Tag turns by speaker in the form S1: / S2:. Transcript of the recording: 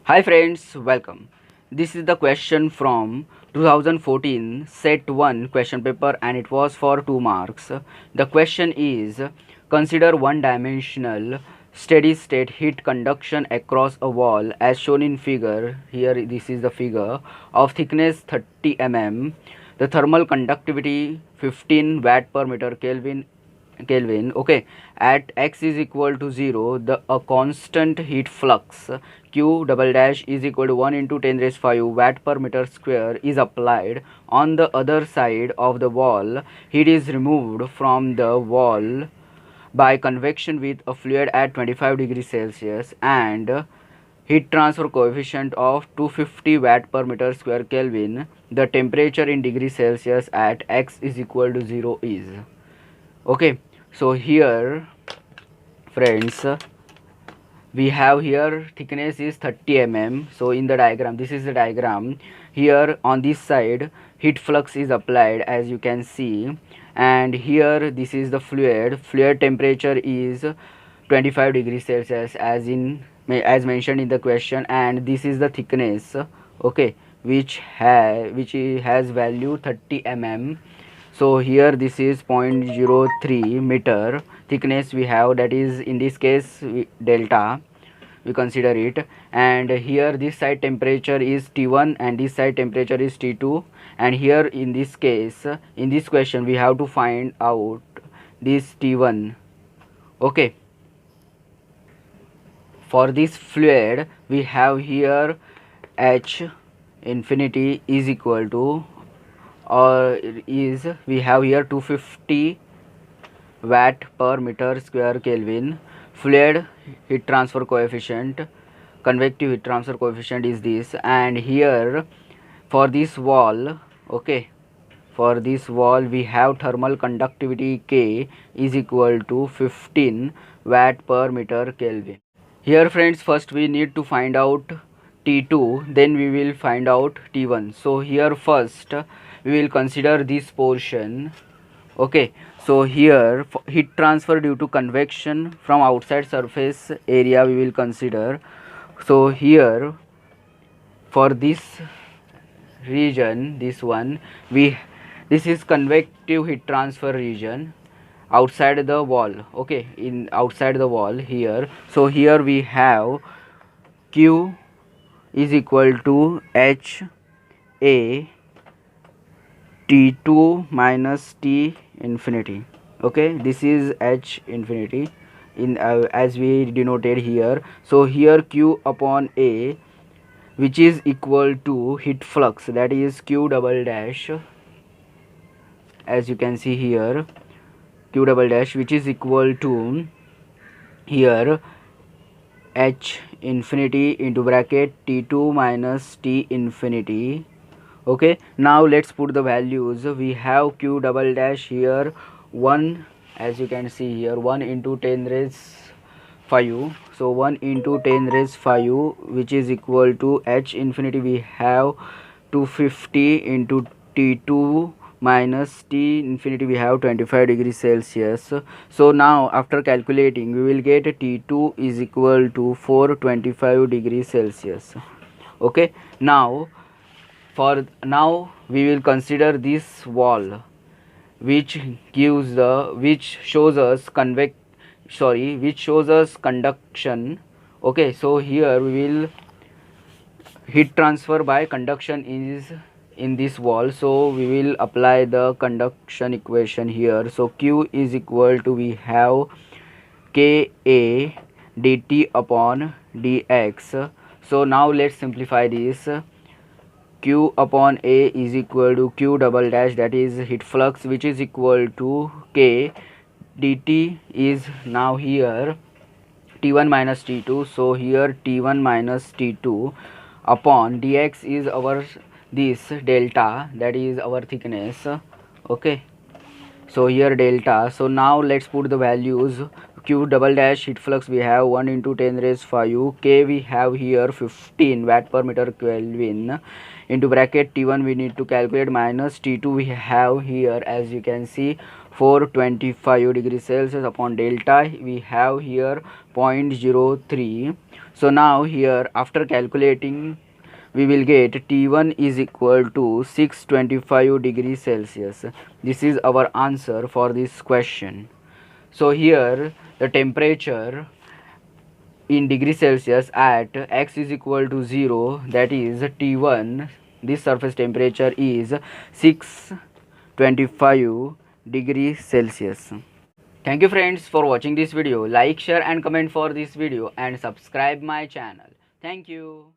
S1: Hi friends, welcome. This is the question from 2014 set 1 question paper and it was for 2 marks. The question is, consider one dimensional steady state heat conduction across a wall as shown in figure. Here this is the figure of thickness 30 mm, the thermal conductivity 15 watt per meter Kelvin. Okay, at x is equal to 0, the a constant heat flux q double dash is equal to 1 into 10 raised 5 watt per meter square is applied on the other side of the wall. Heat is removed from the wall by convection with a fluid at 25 degrees Celsius and heat transfer coefficient of 250 watt per meter square Kelvin. The temperature in degrees Celsius at x is equal to 0 is. Okay, so here friends, we have here thickness is 30 mm. So in the diagram, this is the diagram. Here on this side heat flux is applied, as you can see, and here this is the fluid temperature is 25 degrees Celsius as mentioned in the question, and this is the thickness, okay, which has value 30 mm. So here this is 0.03 meter thickness we have, that is in this case delta we consider it, and here this side temperature is T1 and this side temperature is T2, and here in this case in this question we have to find out this T1. Okay, for this fluid we have here H infinity is equal to, or is, we have here 250 watt per meter square Kelvin. Fluid heat transfer coefficient, convective heat transfer coefficient is this, and here for this wall, okay, for this wall we have thermal conductivity K is equal to 15 watt per meter Kelvin. Here friends, first we need to find out T2, then we will find out T1. So here first we will consider this portion. Okay, so here heat transfer due to convection from outside surface area we will consider. So here for this region, this one, this is convective heat transfer region outside the wall, okay, in outside the wall here. So here we have Q is equal to H A T2 minus T infinity. Okay, this is H infinity in as we denoted here. So here Q upon A, which is equal to heat flux, that is Q double dash, as you can see here, Q double dash, which is equal to here H infinity into bracket T2 minus T infinity. Okay, now let's put the values. We have Q double dash here 1, as you can see here, 1 into 10 raised 5. So 1 into 10 raised 5, which is equal to H infinity we have 250 into T2 minus T infinity we have 25 degrees Celsius. So now after calculating we will get T2 is equal to 425 degrees Celsius. Okay, now we will consider this wall which shows us conduction. Okay, so here we will heat transfer by conduction is in this wall, so we will apply the conduction equation here. So Q is equal to, we have Ka dt upon dx. So now let's simplify this. Q upon A is equal to Q double dash, that is heat flux, which is equal to K dt is now here T1 minus T2. So here T1 minus T2 upon dx is our this delta, that is our thickness. Okay, so here delta. So now let's put the values. Q double dash heat flux we have 1 into 10 raised 5, K we have here 15 watt per meter Kelvin, into bracket T1 we need to calculate minus T2 we have here, as you can see, 425 degrees Celsius upon delta we have here 0.03. So now here after calculating we will get T1 is equal to 625 degrees Celsius. This is our answer for this question. So here the temperature in degrees Celsius at x is equal to 0, that is T1, this surface temperature is 625 degrees Celsius. Thank you friends for watching this video. Like, share and comment for this video and subscribe my channel. Thank you.